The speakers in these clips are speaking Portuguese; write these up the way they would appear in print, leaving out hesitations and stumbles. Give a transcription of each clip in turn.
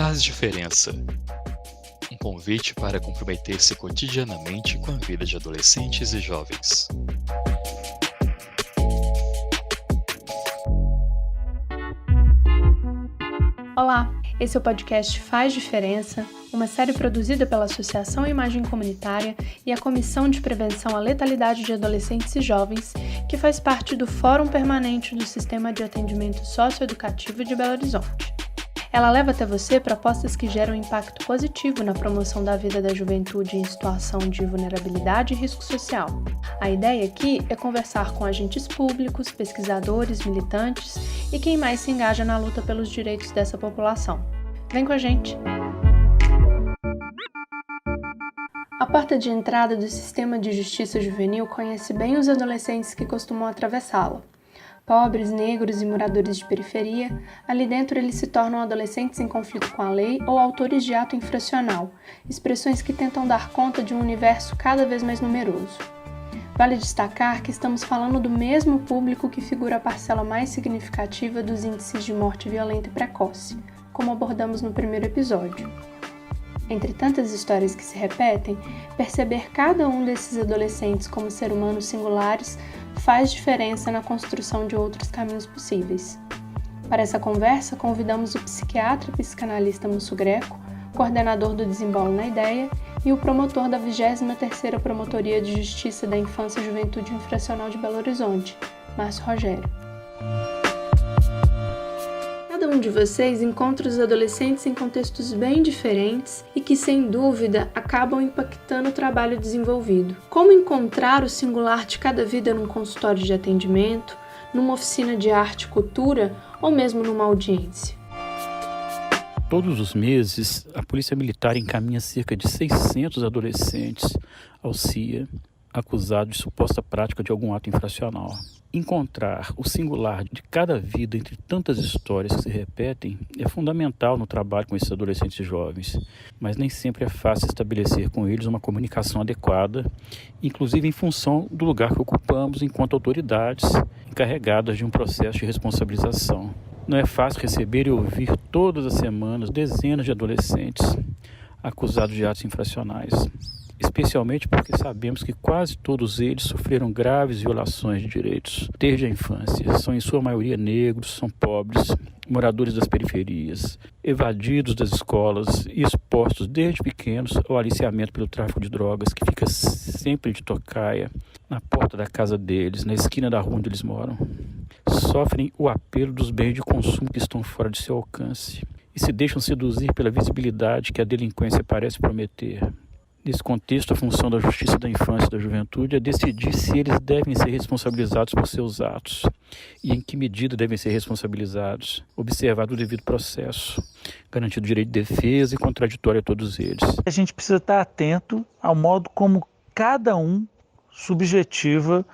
faz diferença. Um convite para comprometer-se cotidianamente com a vida de adolescentes e jovens. Olá, esse é o podcast Faz Diferença, uma série produzida pela Associação Imagem Comunitária e a Comissão de Prevenção à Letalidade de Adolescentes e Jovens, que faz parte do Fórum Permanente do Sistema de Atendimento Socioeducativo de Belo Horizonte. Ela leva até você propostas que geram impacto positivo na promoção da vida da juventude em situação de vulnerabilidade e risco social. A ideia aqui é conversar com agentes públicos, pesquisadores, militantes e quem mais se engaja na luta pelos direitos dessa população. Vem com a gente! A porta de entrada do sistema de justiça juvenil conhece bem os adolescentes que costumam atravessá-la. Pobres, negros e moradores de periferia, ali dentro eles se tornam adolescentes em conflito com a lei ou autores de ato infracional, expressões que tentam dar conta de um universo cada vez mais numeroso. Vale destacar que estamos falando do mesmo público que figura a parcela mais significativa dos índices de morte violenta e precoce, como abordamos no primeiro episódio. Entre tantas histórias que se repetem, perceber cada um desses adolescentes como seres humanos singulares faz diferença na construção de outros caminhos possíveis. Para essa conversa, convidamos o psiquiatra e psicanalista Musso Greco, coordenador do Desembolo na Ideia, e o promotor da 23ª Promotoria de Justiça da Infância e Juventude Infracional de Belo Horizonte, Márcio Rogério. Cada um de vocês encontra os adolescentes em contextos bem diferentes e que, sem dúvida, acabam impactando o trabalho desenvolvido. Como encontrar o singular de cada vida num consultório de atendimento, numa oficina de arte e cultura ou mesmo numa audiência? Todos os meses, a Polícia Militar encaminha cerca de 600 adolescentes ao CIA acusados de suposta prática de algum ato infracional. Encontrar o singular de cada vida entre tantas histórias que se repetem é fundamental no trabalho com esses adolescentes jovens, mas nem sempre é fácil estabelecer com eles uma comunicação adequada, inclusive em função do lugar que ocupamos enquanto autoridades encarregadas de um processo de responsabilização. Não é fácil receber e ouvir todas as semanas dezenas de adolescentes acusados de atos infracionais, especialmente porque sabemos que quase todos eles sofreram graves violações de direitos desde a infância. São em sua maioria negros, são pobres, moradores das periferias, evadidos das escolas e expostos desde pequenos ao aliciamento pelo tráfico de drogas, que fica sempre de tocaia na porta da casa deles, na esquina da rua onde eles moram. Sofrem o apelo dos bens de consumo que estão fora de seu alcance e se deixam seduzir pela visibilidade que a delinquência parece prometer. Nesse contexto, a função da Justiça da Infância e da Juventude é decidir se eles devem ser responsabilizados por seus atos e em que medida devem ser responsabilizados, observado o devido processo, garantido o direito de defesa e contraditório a todos eles. A gente precisa estar atento ao modo como cada um subjetiva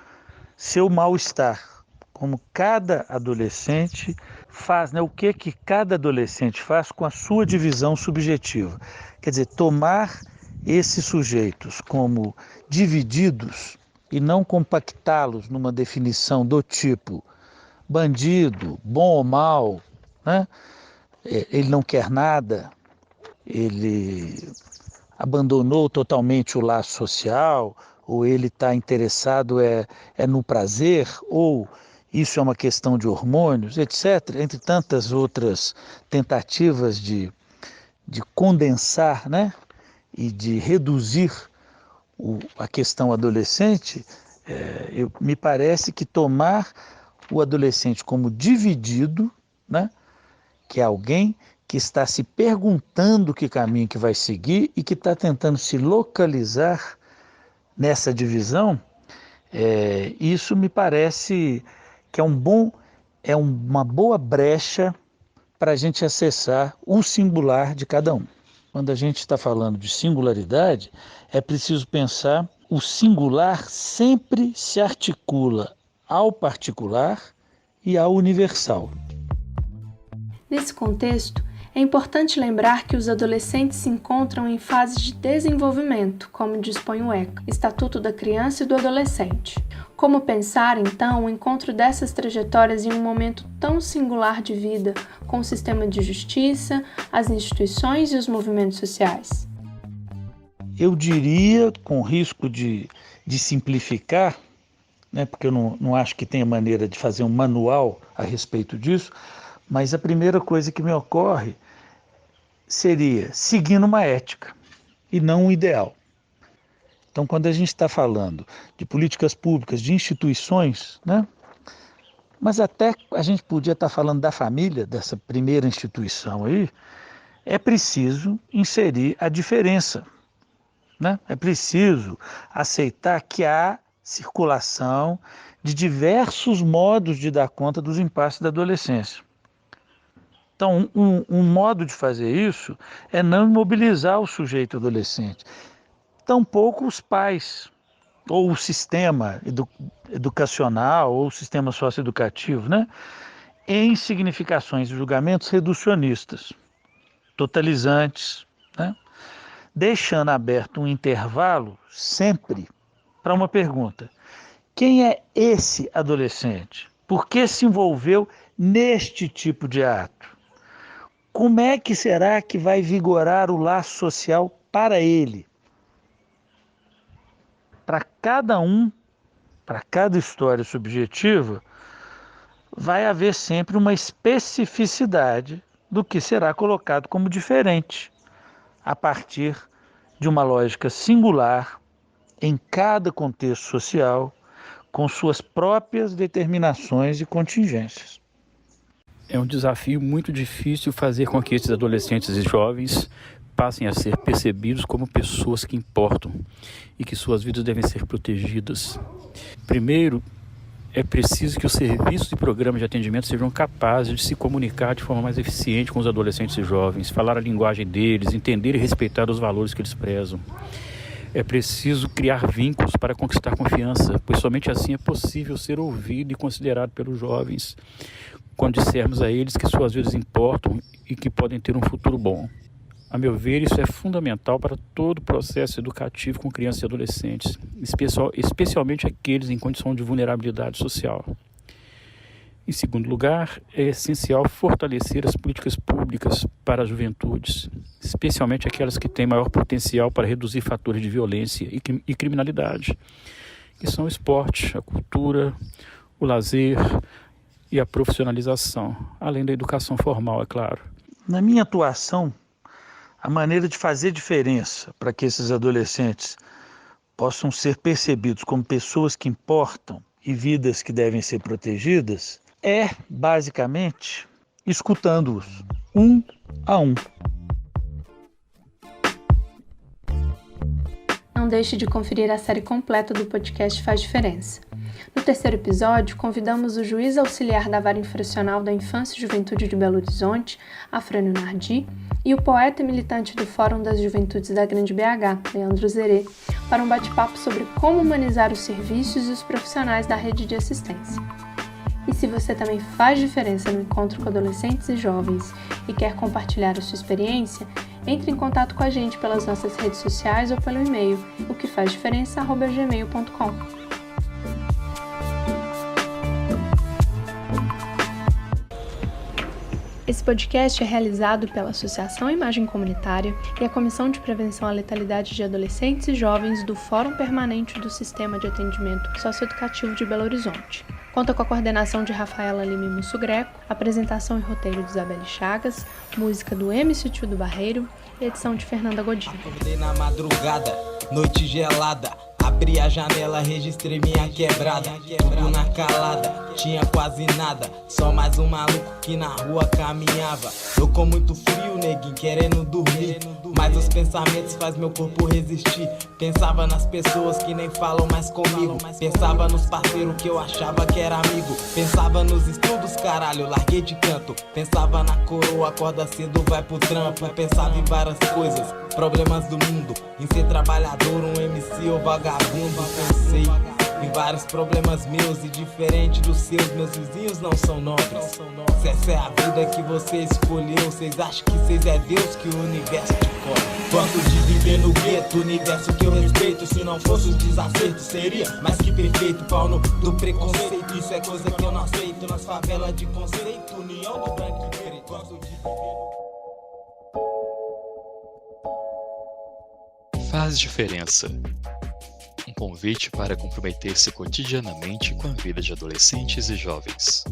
seu mal-estar, como cada adolescente faz, o que cada adolescente faz com a sua divisão subjetiva. Quer dizer, tomar esses sujeitos como divididos e não compactá-los numa definição do tipo bandido, bom ou mal, ele não quer nada, ele abandonou totalmente o laço social, ou ele está interessado no prazer, ou isso é uma questão de hormônios, etc., entre tantas outras tentativas de condensar, e de reduzir a questão adolescente, me parece que tomar o adolescente como dividido, que é alguém que está se perguntando que caminho que vai seguir e que está tentando se localizar nessa divisão, isso me parece que é uma boa brecha para a gente acessar o singular de cada um. Quando a gente está falando de singularidade, é preciso pensar o singular sempre se articula ao particular e ao universal. Nesse contexto, é importante lembrar que os adolescentes se encontram em fases de desenvolvimento, como dispõe o ECA, Estatuto da Criança e do Adolescente. Como pensar, então, o encontro dessas trajetórias em um momento tão singular de vida, com o sistema de justiça, as instituições e os movimentos sociais? Eu diria, com risco de simplificar, né, porque eu não acho que tenha maneira de fazer um manual a respeito disso, mas a primeira coisa que me ocorre seria seguindo uma ética e não um ideal. Então, quando a gente está falando de políticas públicas, de instituições, né, mas até a gente podia estar falando da família, dessa primeira instituição aí, é preciso inserir a diferença. Né? É preciso aceitar que há circulação de diversos modos de dar conta dos impasses da adolescência. Então, um modo de fazer isso é não imobilizar o sujeito adolescente. Tampouco os pais, ou o sistema educacional, ou o sistema socioeducativo, né? Em significações e julgamentos reducionistas, totalizantes, né? Deixando aberto um intervalo sempre para uma pergunta: quem é esse adolescente? Por que se envolveu neste tipo de ato? Como é que será que vai vigorar o laço social para ele? Para cada um, para cada história subjetiva, vai haver sempre uma especificidade do que será colocado como diferente, a partir de uma lógica singular em cada contexto social, com suas próprias determinações e contingências. É um desafio muito difícil fazer com que esses adolescentes e jovens passem a ser percebidos como pessoas que importam e que suas vidas devem ser protegidas. Primeiro, é preciso que os serviços e programas de atendimento sejam capazes de se comunicar de forma mais eficiente com os adolescentes e jovens, falar a linguagem deles, entender e respeitar os valores que eles prezam. É preciso criar vínculos para conquistar confiança, pois somente assim é possível ser ouvido e considerado pelos jovens, quando dissermos a eles que suas vidas importam e que podem ter um futuro bom. A meu ver, isso é fundamental para todo o processo educativo com crianças e adolescentes, especialmente aqueles em condição de vulnerabilidade social. Em segundo lugar, é essencial fortalecer as políticas públicas para as juventudes, especialmente aquelas que têm maior potencial para reduzir fatores de violência e criminalidade, que são o esporte, a cultura, o lazer e a profissionalização, além da educação formal, é claro. Na minha atuação, a maneira de fazer diferença para que esses adolescentes possam ser percebidos como pessoas que importam e vidas que devem ser protegidas é, basicamente, escutando-os, um a um. Não deixe de conferir a série completa do podcast Faz Diferença. No terceiro episódio, convidamos o juiz auxiliar da Vara Infracional da Infância e Juventude de Belo Horizonte, Afrânio Nardi, e o poeta e militante do Fórum das Juventudes da Grande BH, Leandro Zerê, para um bate-papo sobre como humanizar os serviços e os profissionais da rede de assistência. E se você também faz diferença no encontro com adolescentes e jovens e quer compartilhar a sua experiência, entre em contato com a gente pelas nossas redes sociais ou pelo e-mail oquefazdiferença@gmail.com. Esse podcast é realizado pela Associação Imagem Comunitária e a Comissão de Prevenção à Letalidade de Adolescentes e Jovens do Fórum Permanente do Sistema de Atendimento Socioeducativo de Belo Horizonte. Conta com a coordenação de Rafaela Lima e Musso Greco, apresentação e roteiro de Isabelle Chagas, música do MC Tio do Barreiro e edição de Fernanda Godinho. Acordei na madrugada, noite gelada. Abri a janela, registrei minha quebrada. Tudo na calada, tinha quase nada. Só mais um maluco que na rua caminhava. Eu com muito frio, neguinho, querendo dormir. Mas os pensamentos faz meu corpo resistir. Pensava nas pessoas que nem falam mais comigo. Pensava nos parceiros que eu achava que era amigo. Pensava nos estudos, caralho, larguei de canto. Pensava na coroa, acorda cedo, vai pro trampo. Pensava em várias coisas, problemas do mundo. Em ser trabalhador, um MC ou vagabundo. Pensei Vi vários problemas meus e diferente dos seus, meus vizinhos não são nobres. Se essa é a vida que você escolheu, vocês acham que vocês é Deus, que o universo te come. Gosto de viver no gueto, universo que eu respeito. Se não fosse os desacertos, seria mais que perfeito. Pau no do preconceito, isso é coisa que eu não aceito. Nas favelas de conceito, união do branco e preto. Gosto de viver no... Faz diferença. Um convite para comprometer-se cotidianamente com a vida de adolescentes e jovens.